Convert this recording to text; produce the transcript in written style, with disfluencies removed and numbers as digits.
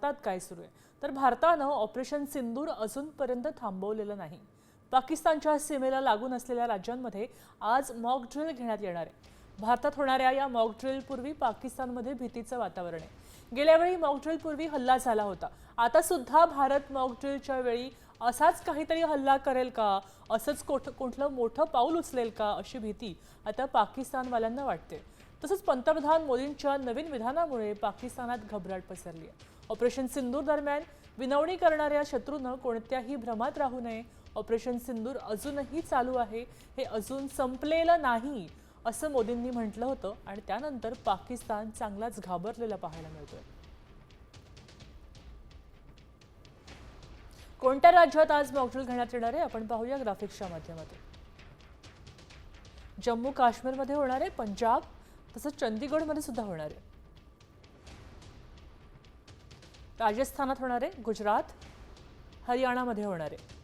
भारतात काय सुरू आहे, तर भारतानं ऑपरेशन सिंदूर अजूनपर्यंत थांबवलेलं नाही। पाकिस्तानच्या सीमेला लागून असलेल्या राज्यांमध्ये आज मॉक ड्रिल घेण्यात येणार आहे। भारतात होणाऱ्या या मॉक ड्रिल पूर्वी पाकिस्तानमध्ये भीतीचं वातावरण आहे। गेल्या वेळी मॉक ड्रिल पूर्वी हल्ला झाला होता। आता सुद्धा भारत मॉक ड्रिलच्या वेळी असाच काहीतरी हल्ला करेल का, असंच कुठलं मोठं पाऊल उचलेल का, अशी भीती आता पाकिस्तानवाल्यांना वाटते। तसंच पंतप्रधान मोदींच्या नवीन विधानामुळे पाकिस्तानात घबराट पसरली आहे। ऑपरेशन सिंदूर दरम्यान विनवणी करणाऱ्या शत्रूनं कोणत्याही भ्रमात राहू नये। ऑपरेशन सिंदूर अजूनही चालू आहे, हे अजून संपलेलं नाही असं मोदींनी म्हटलं होतं आणि त्यानंतर पाकिस्तान चांगलाच घाबरलेला पाहायला मिळतोय। कोणत्या राज्यात आज मॉक ड्रिल घेण्यात येणार आहे आपण पाहूया ग्राफिक्सच्या माध्यमातून। जम्मू काश्मीरमध्ये होणार आहे, पंजाब तसंच चंदीगडमध्ये सुद्धा होणार आहे, राजस्थानात होणार आहे, गुजरात हरियाणामध्ये होणार आहे।